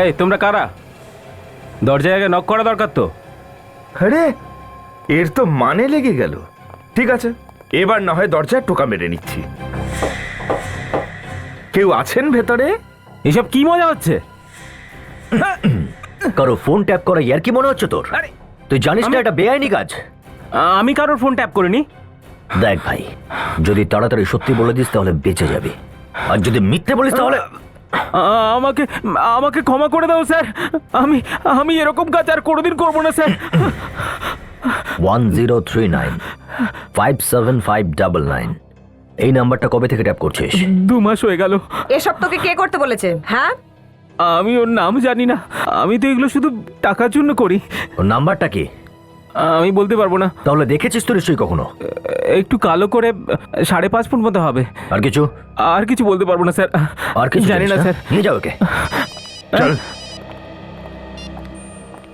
এই তোমরা কারা? দরজায় আগে নক করা দরকার তো। আরে এর তো মানে লেগে গেল। ঠিক আছে, এবার না হয় দরজায় টোকা মেরে নিচ্ছি। কেউ আছেন ভেতরে? এসব কি মজা হচ্ছে? কারো ফোন ট্যাপ করা ইয়ার কি মনে হচ্ছে তোর? তুই জানিস না এটা বেআইনি কাজ? আমি কারোর ফোন ট্যাপ করিনি। দেখ ভাই, যদি তাড়াতাড়ি সত্যি বলে দিস তাহলে বেঁচে যাবি, আর যদি মিথ্যে বলিস তাহলে আমাকে আমাকে ক্ষমা করে দাও স্যার। আমি আমি এরকম কাজ আর কোনোদিন করবো না স্যার। 1039-57599 এই নাম্বারটা কবে থেকে ট্যাপ করছিস? 2 মাস হয়ে গেল। এসব তোকে কে করতে বলেছে? হ্যাঁ, আমি ওর নাম জানি না। আমি তো এগুলো শুধু টাকার জন্য করি। ওর নাম্বারটা কি? আমি বলতে পারবো না। তাহলে দেখেছিস তো নিশ্চয়ই কখনো? একটু কালো করে 5.5 ফুট মতো হবে। আর কিছু? আর কিছু বলতে পারবো না স্যার। আর কিছু জানি না স্যার। নিয়ে যাও ওকে। চল।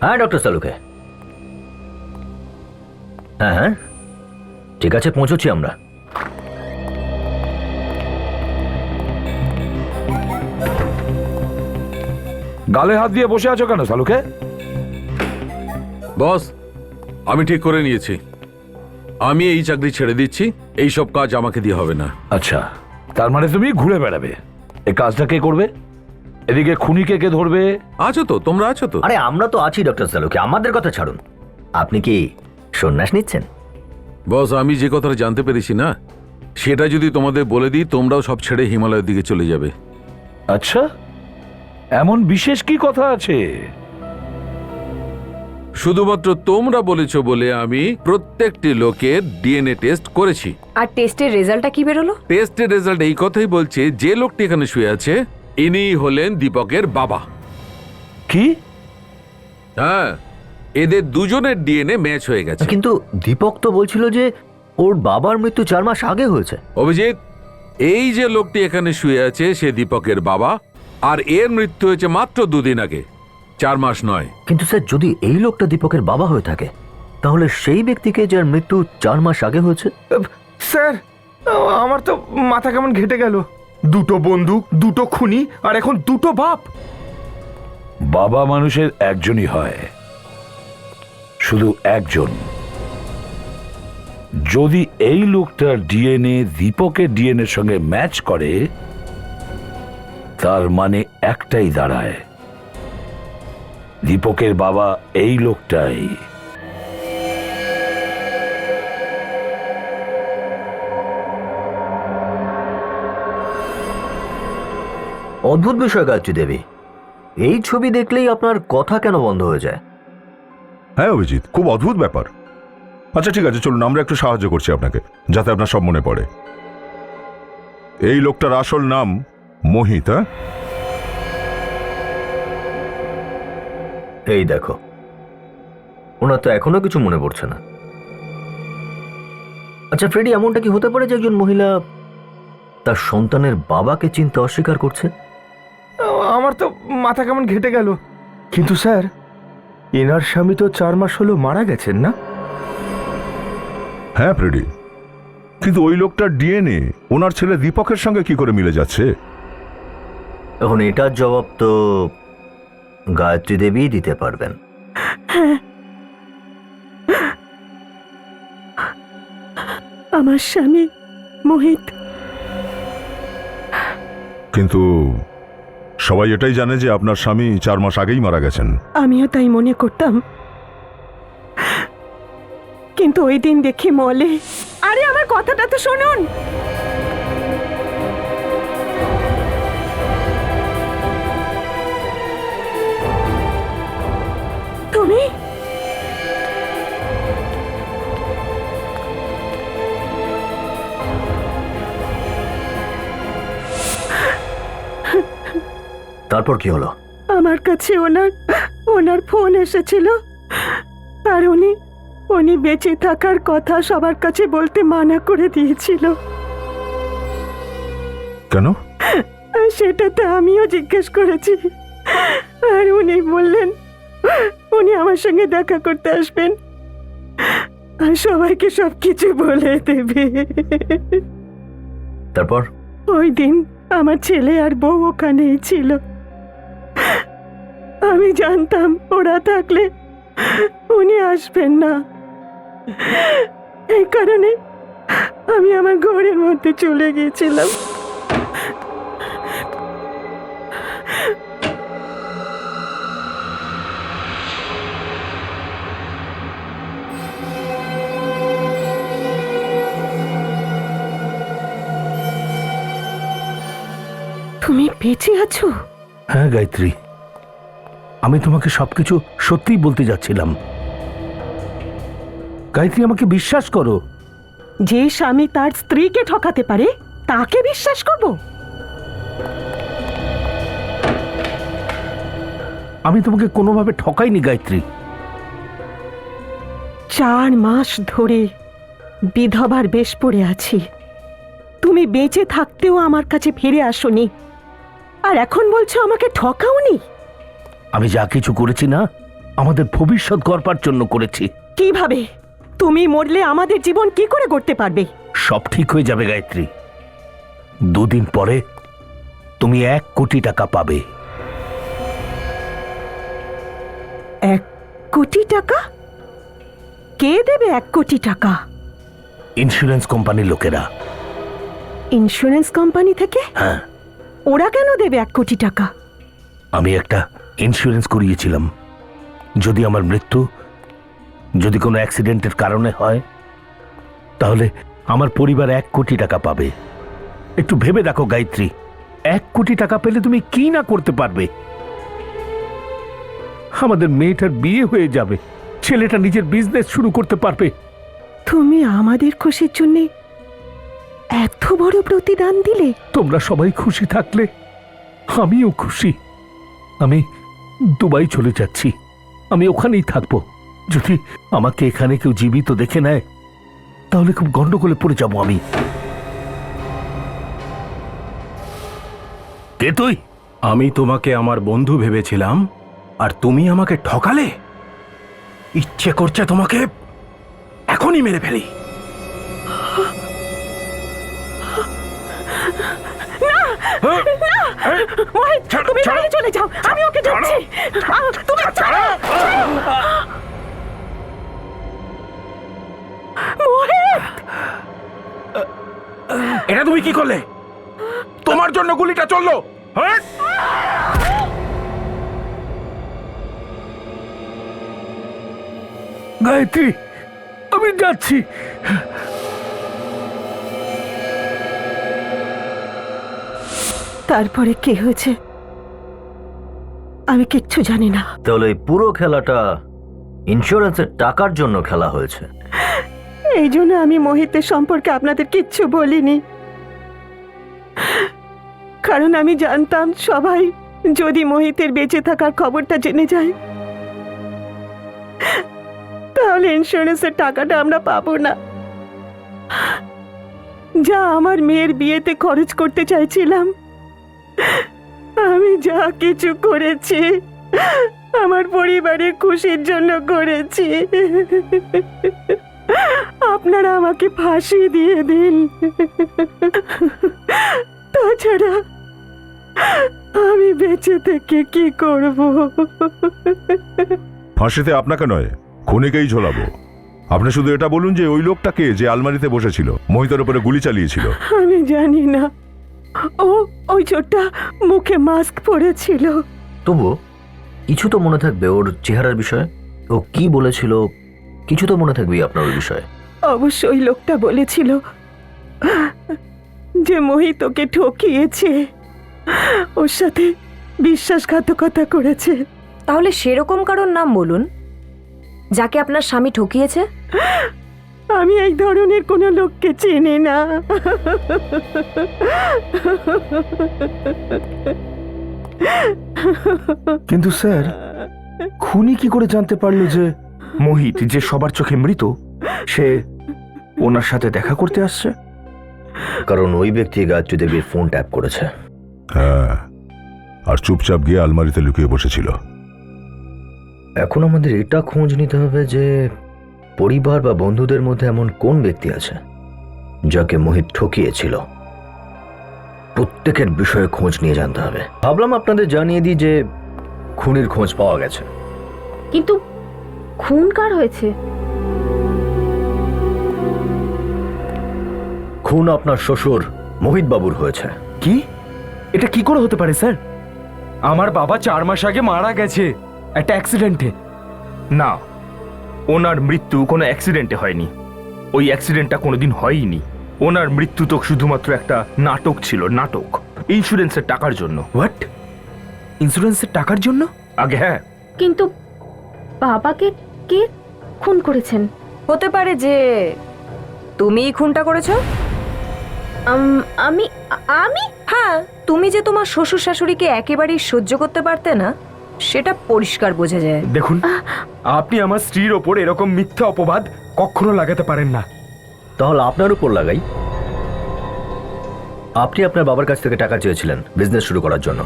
হ্যাঁ ডক্টর সালুকে। হ্যাঁ হ্যাঁ ঠিক আছে, পৌঁছচ্ছি আমরা। গালে হাত দিয়ে বসে আছো কেন সালুকে? বস, আমি ঠিক করে নিয়েছি। আমি এই চাকরি ছেড়ে দিচ্ছি। এই সব কাজ আমাকে দিয়ে হবে না। আচ্ছা, তার মানে তুমি ঘুরে বেড়াবে। এই কাজটা কে করবে? এদিকে খুনিকে কে ধরবে? আছো তো, তোমরা আছো তো। আরে আমরা তো আছি ডক্টর সালুকে, আমাদের কথা ছাড়ুন। আপনি কি সন্ন্যাস নিচ্ছেন? বস, আমি যে কথাটা জানতে পেরেছি না, সেটা যদি তোমাদের বলে দিই, তোমরাও সব ছেড়ে হিমালয়ের দিকে চলে যাবে। আচ্ছা, এমন বিশেষ কি কথা আছে? শুধুমাত্র তোমরা বলেছো বলে আমি প্রত্যেকটি লোকের ডিএনএ টেস্ট করেছি। আর টেস্টের রেজাল্টটা কি বেরোলো? টেস্টের রেজাল্ট এই কথাই বলছে, যে লোকটি এখানে শুয়ে আছে ইনিই হলেন দীপকের বাবা। কি? হ্যাঁ, এদের দুজনের ডিএনএ ম্যাচ হয়ে গেছে। কিন্তু দীপক তো বলছিল যে ওর বাবার মৃত্যু 4 মাস আগে হয়েছে। অভিজিৎ, এই যে লোকটি এখানে শুয়ে আছে সে দীপকের বাবা, আর এর মৃত্যু হয়েছে মাত্র 2 দিন আগে, 4 মাস নয়। কিন্তু স্যার, যদি এই লোকটা দীপকের বাবা হয়ে থাকে, তাহলে সেই ব্যক্তিকে যার মৃত্যু 4 মাস আগে হয়েছে। স্যার, আমার তো মাথা কেমন ঘেটে গেল। 2টো বন্দুক, 2টো খুনি, আর এখন 2টো বাপ। বাবা মানুষের একজনই হয়, শুধু একজন। যদি এই লোকটার ডিএনএ দীপকের ডিএনএর সঙ্গে ম্যাচ করে, তার মানে একটাই দাঁড়ায়, দীপকের বাবা এই লোকটাই। অদ্ভুত বিষয় গায়ত্রী দেবী, এই ছবি দেখলেই আপনার কথা কেন বন্ধ হয়ে যায়? হ্যাঁ অভিজিৎ, খুব অদ্ভুত ব্যাপার। আচ্ছা ঠিক আছে, চলুন আমরা একটু সাহায্য করছি আপনাকে, যাতে আপনার সব মনে পড়ে। এই লোকটার আসল নাম মোহিত। হ্যাঁ, এই দেখো, ওনার তো এখনো কিছু মনে পড়ছে না। আচ্ছা ফ্রেডি, এমনটা কি হতে পারে যে একজন মহিলা তার সন্তানের বাবাকে চিনতে অস্বীকার করছে? আমার তো মাথা কেমন ঘেটে গেল। কিন্তু স্যার, এনার স্বামী তো 4 মাস হলো মারা গেছেন না? হ্যাঁ ফ্রেডি, কিন্তু ওই লোকটার ডিএনএ ওনার ছেলে দীপকের সঙ্গে কি করে মিলে যাচ্ছে? এখন এটার জবাব তো গায়ত্রী দেবী দিতে পারবেন। আমার স্বামী মোহিত। কিন্তু সবাই এটাই জানে যে আপনার স্বামী 4 মাস আগেই মারা গেছেন। আমিও তাই মনে করতাম, কিন্তু ওই দিন দেখি মলে। আরে আমার কথাটা তো শুনুন। তুমি তারপর কি হলো? আমার কাছে ওনার ফোন এসেছিল, আর উনি উনি বেঁচে থাকার কথা সবার কাছে বলতে মানা করে দিয়েছিল। কেন? সেটা তো আমিও জিজ্ঞেস করেছি, আর উনি বললেন উনি আমার সঙ্গে দেখা করতে আসবেন আর সবাইকে সবকিছু বলে দেবে। তারপর ওই দিন আমার ছেলে আর বউ ওখানেই ছিল। আমি জানতাম ওরা থাকলে উনি আসবেন না, এই কারণে আমি আমার ঘরের মধ্যে চলে গিয়েছিলাম। তুমি বেঁচে আছো? হ্যাঁ গায়ত্রী, আমি তোমাকে সবকিছু সত্যিই বলতে যাচ্ছিলাম। গায়ত্রী, আমাকে বিশ্বাস করো। যে স্বামী তার স্ত্রীকে ঠকাতে পারে তাকে বিশ্বাস করব? আমি তোমাকে কোনোভাবে ঠকাইনি গায়ত্রী। 4 মাস ধরে বিধবার বেশ পড়ে আছি, তুমি বেঁচে থাকতেও আমার কাছে ফিরে আসোনি, আর এখন বলছো আমাকে ঠকাওনি? আমি যা কিছু করেছি না, আমাদের ভবিষ্যৎ গড়বার জন্য করেছি। কিভাবে? তুমি মরলে আমাদের জীবন কি করে করতে পারবে? সব ঠিক হয়ে যাবে গায়ত্রী। 2 দিন পরে তুমি 1 কোটি টাকা পাবে। 1 কোটি টাকা? কে দেবে 1 কোটি টাকা? ইন্স্যুরেন্স কোম্পানির লোকেরা। ইন্স্যুরেন্স কোম্পানি থেকে? হ্যাঁ। ওরা কেন দেবে 1 কোটি টাকা? আমি একটা ইন্স্যুরেন্স করিয়েছিলাম। যদি আমার মৃত্যু যদি কোনো অ্যাক্সিডেন্টের কারণে হয়, তাহলে আমার পরিবার 1 কোটি টাকা পাবে। একটু ভেবে দেখো গায়ত্রী, 1 কোটি টাকা পেলে তুমি কি না করতে পারবে। আমাদের মেয়েটার বিয়ে হয়ে যাবে, ছেলেটা নিজের বিজনেস শুরু করতে পারবে। তুমি আমাদের খুশির জন্য এত বড় প্রতিদান দিলে? তোমরা সবাই খুশি থাকলে আমিও খুশি। আমি দুবাই চলে যাচ্ছি, আমি ওখানেই থাকবো। যদি আমাকে এখানে কেউ জীবিত দেখে নেয়, তাহলে খুব গন্ডগোলে পড়ে যাবো আমি। কে তুই? আমি তোমাকে আমার বন্ধু ভেবেছিলাম, আর তুমি আমাকে ঠকালে। ইচ্ছে করছে তোমাকে এখনই মেরে ফেলি। তুমি বাইরে চলে যাও, আমি ওকে যাচ্ছি। তুমি ছাড়ো। মোহিত! এটা তুমি কি করলে? তোমার জন্য গুলিটা চললো। হ্যাঁ, গায়ত্রী, আমি যাচ্ছি। তারপরে কি হয়েছে আমি কিচ্ছু জানি না। তাহলে এই পুরো খেলাটা ইন্স্যুরেন্সের টাকার জন্য খেলা হয়েছে। এই জন্য আমি মোহিতের সম্পর্কে আপনাদের কিচ্ছু বলিনি, কারণ আমি জানতাম সবাই যদি মোহিতের বেঁচে থাকার খবরটা জেনে যায়, তাহলে ইন্স্যুরেন্সের টাকাটা আমরা পাবো না। যা আমার মেয়ের বিয়েতে খরচ করতে চাইছিলাম, আমি যা কিছু করেছি আমার পরিবারের খুশির জন্য করেছি। আপনারা আমাকে ফাঁসি দিয়ে দিন, তাছাড়া আমি বেঁচে থেকে কি করব? ফাঁসিতে আপনাকে নয়, খুনিকেই ঝোলাবো। আপনি শুধু এটা বলুন যে ওই লোকটাকে যে আলমারিতে বসেছিল, মোহিতের উপরে গুলি চালিয়েছিল। আমি জানি না, ওই ছোটটা মুখে মাস্ক পরেছিল। তবু কিছু তো মনে থাকবে ওর চেহারার বিষয়ে। ও কি বলেছিল, কিছু তো মনে থাকবেই আপনার ওর বিষয়ে। অবশ্যই লোকটা বলেছিল যে মোহিত ওকে ঠকিয়েছে, ওর সাথে বিশ্বাসঘাতকতা করেছে। তাহলে সেরকম কারোর নাম বলুন যাকে আপনার স্বামী ঠকিয়েছে। আমি এই ধরনের কোনো লোককে চিনি না। কিন্তু স্যার, খুনি কি করে জানতে পারলো যে মোহিত যে সবার চোখে মৃত, সে ওনার সাথে দেখা করতে আসছে? কারণ ওই ব্যক্তি গায়ত্রী দেবীর ফোন ট্যাপ করেছে। হ্যাঁ, আর চুপচাপ গিয়ে আলমারিতে লুকিয়ে বসেছিল। এখন আমাদের এটা খোঁজ নিতে হবে যে পরিবার বা বন্ধুদের মধ্যে এমন কোন ব্যক্তি আছে যাকে মোহিত ঠকিয়েছিল। প্রত্যেকের বিষয়ে খোঁজ নিয়ে জানতে হবে। ভাবলাম আপনাদের জানিয়ে দিই যে খুনির খোঁজ পাওয়া গেছে। কিন্তু খুন কার হয়েছে? খুন আপনার শ্বশুর মোহিত বাবুর হয়েছে। কি? এটা কি করে হতে পারে স্যার? আমার বাবা 4 মাস আগে মারা গেছে একটা অ্যাক্সিডেন্টে। না, ওনার মৃত্যু কোনো অ্যাক্সিডেন্টে হয়নি। ওই অ্যাক্সিডেন্টটা কোনোদিন হয়নি। ওনার মৃত্যু তো শুধুমাত্র একটা নাটক ছিল, নাটক, ইন্স্যুরেন্সের টাকার জন্য। হোয়াট? ইন্স্যুরেন্সের টাকার জন্য? আগে হ্যাঁ। কিন্তু বাবাকে কে খুন করেছেন? হতে পারে যে তুমিই খুনটা করেছো। আমি আমি হ্যাঁ, তুমি যে তোমার শ্বশুর শাশুড়িকে একেবারেই সহ্য করতে পারতে না সেটা পরিষ্কার বোঝা যায়। দেখুন, আপনি আমার স্ত্রীর ওপর এরকম মিথ্যা অপবাদ কখনো লাগাতে পারেন না। তাহলে আপনার উপর লাগাই। আপনি আপনার বাবার কাছ থেকে টাকা চেয়েছিলেন বিজনেস শুরু করার জন্য।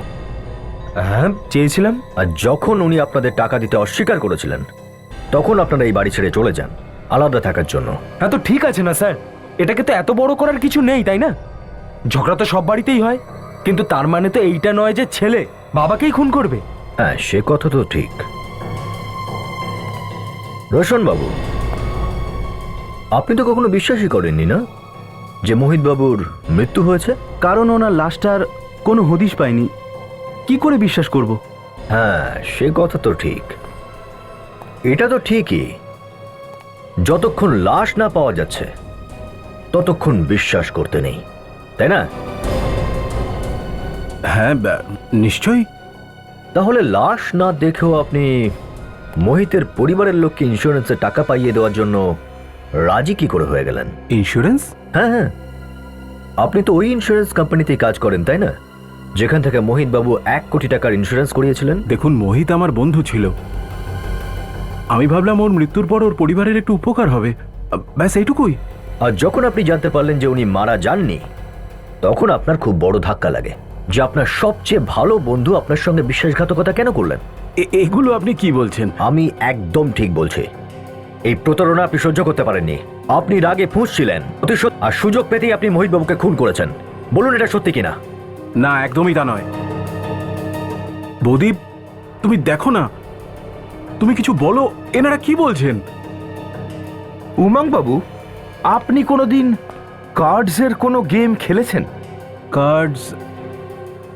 হ্যাঁ, চেয়েছিলাম। আর যখন উনি আপনাদের টাকা দিতে অস্বীকার করেছিলেন তখন আপনারা এই বাড়ি ছেড়ে চলে যান আলাদা থাকার জন্য। হ্যাঁ, তো ঠিক আছে না স্যার, এটাকে তো এত বড় করার কিছু নেই, তাই না? ঝগড়া তো সব বাড়িতেই হয়, কিন্তু তার মানে তো এইটা নয় যে ছেলে বাবাকেই খুন করবে। হ্যাঁ, সে কথা তো ঠিক। রোশন বাবু, আপনি তো কখনো বিশ্বাসই করেননি না যে মোহিত বাবুর মৃত্যু হয়েছে? কারণ ওনার লাশটার কোনো হদিশ পাইনি, কি করে বিশ্বাস করব? হ্যাঁ, সে কথা তো ঠিক। এটা তো ঠিকই, যতক্ষণ লাশ না পাওয়া যাচ্ছে ততক্ষণ বিশ্বাস করতে নেই, তাই না? হ্যাঁ, নিশ্চয়ই। তাহলে লাশ না দেখেও আপনি মোহিতের পরিবারের লোককে ইন্স্যুরেন্সের টাকা পাইয়ে দেওয়ার জন্য রাজি কি করে হয়ে গেলেন? ইন্স্যুরেন্স? হ্যাঁ হ্যাঁ, আপনি তো ওই ইন্স্যুরেন্স কোম্পানিতেই কাজ করেন, তাই না? যেখান থেকে মোহিত বাবু 1 কোটি টাকার ইন্স্যুরেন্স করিয়েছিলেন। দেখুন, মোহিত আমার বন্ধু ছিল। আমি ভাবলাম ওর মৃত্যুর পর ওর পরিবারের একটু উপকার হবে, ব্যাস এইটুকুই। আর যখন আপনি জানতে পারলেন যে উনি মারা যাননি তখন আপনার খুব বড় ধাক্কা লাগে যে আপনার সবচেয়ে ভালো বন্ধু আপনার সঙ্গে বিশ্বাসঘাতকতা কেন করলেন। এগুলো আপনি কি বলছেন? আমি একদম ঠিক বলছি। এই প্রতারণা আপনি সহ্য করতে পারেননি। আপনি রাগে ফুঁসছিলেন, প্রতিশোধ আর সুযোগ পেতেই আপনি মোহিত বাবুকে খুন করেছেন। বলুন এটা সত্যি কিনা? না, একদমই তা নয়। বৌদি, তুমি দেখো না, তুমি কিছু বলো, এনারা কি বলছেন? উমং বাবু, আপনি কোনোদিন কার্ডসের কোনো গেম খেলেছেন? কার্ডস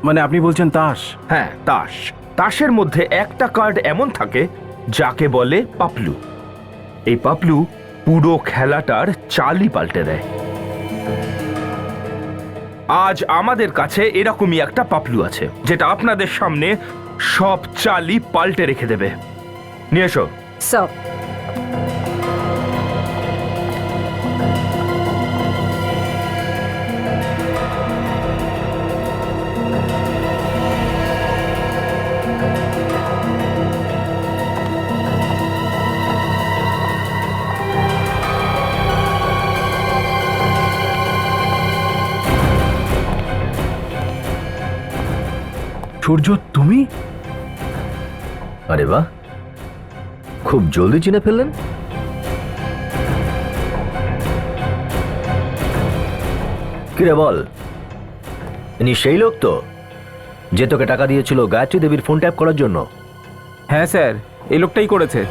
মানে আপনি বলছেন তাস? হ্যাঁ, তাস। তাসের মধ্যে একটা কার্ড এমন থাকে যাকে বলে পাপলু। এই পাপলু পুরো খেলাটার চালই পাল্টে দেয়। আজ আমাদের কাছে এরকমই একটা পাপলু আছে যেটা আপনাদের সামনে সব চালই পাল্টে রেখে দেবে। নিয়ে এসো। সব সূর্য, তুমি? আরে বাহ, খুব জলদি চিনে ফেললেন। কিরে বল, ইনি সেই লোক তো যে তোকে টাকা দিয়েছিল গায়ত্রী দেবীর ফোন ট্যাপ করার জন্য? হ্যাঁ স্যার, এই লোকটাই করেছে।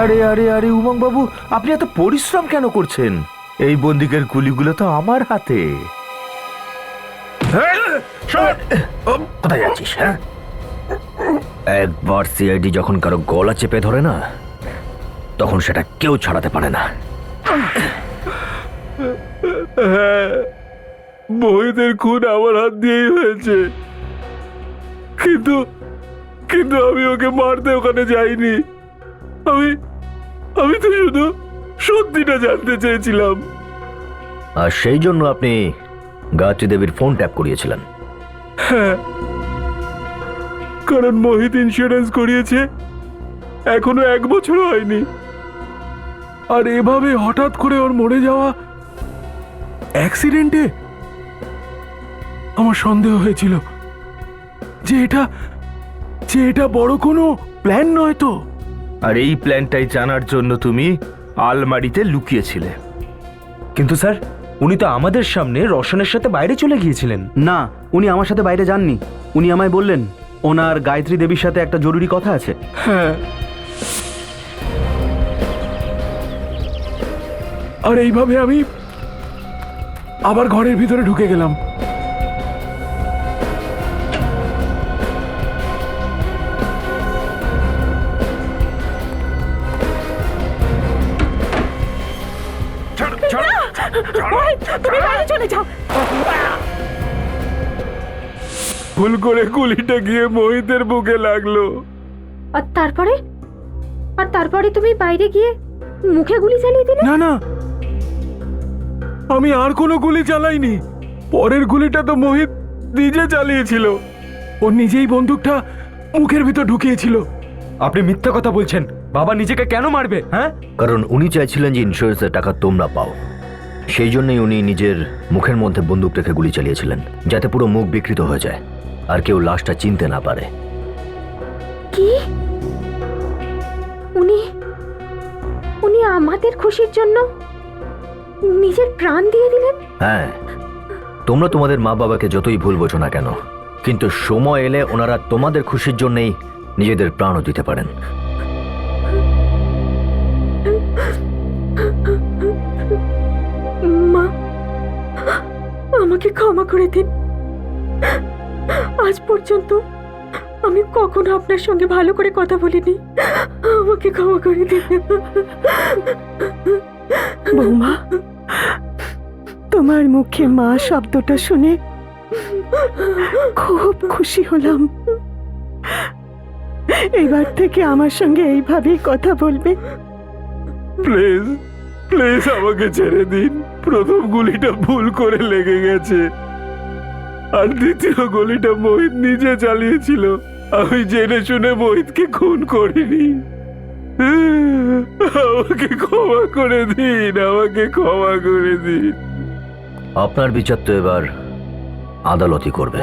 আরে আরে আরে উমং বাবু, আপনি এত পরিশ্রম কেন করছেন? এই বন্দুকের গুলিগুলো তো আমার হাতে। কোথায় যাচ্ছিস? হ্যাঁ, একবার সিআইডি যখন কারো গলা চেপে ধরে না তখন সেটা কেউ ছাড়াতে পারে না। মোহিতের খুন আমার হাত দিয়েই হয়েছে, কিন্তু কিন্তু আমি ওকে মারতে ওখানে যাইনি। আমি তো শুধু সত্যিটা জানতে চেয়েছিলাম। আর সেই জন্য আপনি গায়ত্রী দেবীর ফোন ট্যাপ করিয়েছিলেন। হ্যাঁ, কারণ মোহিত ইন্স্যুরেন্স করিয়েছে, এখনো 1 বছর হয়নি। আর এভাবে হঠাৎ করে ওর মরে যাওয়া অ্যাক্সিডেন্টে আমার সন্দেহ হয়েছিল যে এটা বড় কোনো প্ল্যান নয় তো। আর এই প্ল্যানটাই জানার জন্য তুমি আলমারিতে লুকিয়েছিলে। কিন্তু স্যার, উনি তো আমাদের সামনে রোশনের সাথে বাইরে চলে গিয়েছিলেন। না, উনি আমার সাথে বাইরে যাননি। উনি আমায় বললেন ওনার গায়ত্রী দেবীর সাথে একটা জরুরি কথা আছে। হ্যাঁ, আর এইভাবে আমি আবার ঘরের ভিতরে ঢুকে গেলাম। তুমি বাইরে চলে যাও। ভুল করে গুলিটা গিয়ে মোহিতের বুকে লাগলো। আর তারপরে তুমি বাইরে গিয়ে মুখে গুলি চালিয়ে দিলে? না না, আমি আর কোনো গুলি চালাইনি। পরের গুলিটা তো মোহিত নিজে চালিয়েছিল। ও নিজেই বন্দুকটা মুখের ভিতর ঢুকিয়েছিল। আপনি মিথ্যা কথা বলছেন। বাবা নিজেকে কেন মারবে? হ্যাঁ, কারণ উনি চাইছিলেন যে ইন্স্যুরেন্সের টাকা তোমরা পাও। সেই জন্যই উনি নিজের মুখের মধ্যে বন্দুক রেখে গুলি চালিয়েছিলেন, যাতে পুরো মুখ বিকৃত হয়ে যায় আর কেউ লাশটা চিনতে না পারে। কি? উনি আমাদের খুশির জন্য নিজের প্রাণ দিয়ে দিলেন? হ্যাঁ, তোমরা তোমাদের মা বাবাকে যতই ভুল বোঝো না কেন, কিন্তু সময় এলে ওনারা তোমাদের খুশির জন্যই নিজেদের প্রাণও দিতে পারেন। মা, আমাকে ক্ষমা করে দিন। আজ পর্যন্ত আমি কখনো আপনার সঙ্গে ভালো করে কথা বলিনি। আমাকে ক্ষমা করে দিন। বৌমা, তোমার মুখে মা শব্দটা শুনে খুব খুশি হলাম। এবার থেকে আমার সঙ্গে এইভাবেই কথা বলবে। প্লিজ প্লিজ আমাকে ছেড়ে দিন। প্রথম গুলিটা ভুল করে লেগে গেছে, আর দ্বিতীয় গুলিটা মোহিত নিজে চালিয়েছিল। আমি জেনে শুনে মোহিতকে খুন করিনি। আমাকে ক্ষমা করে দিন, আমাকে ক্ষমা করে দিন। আপনার বিচার তো এবার আদালতই করবে।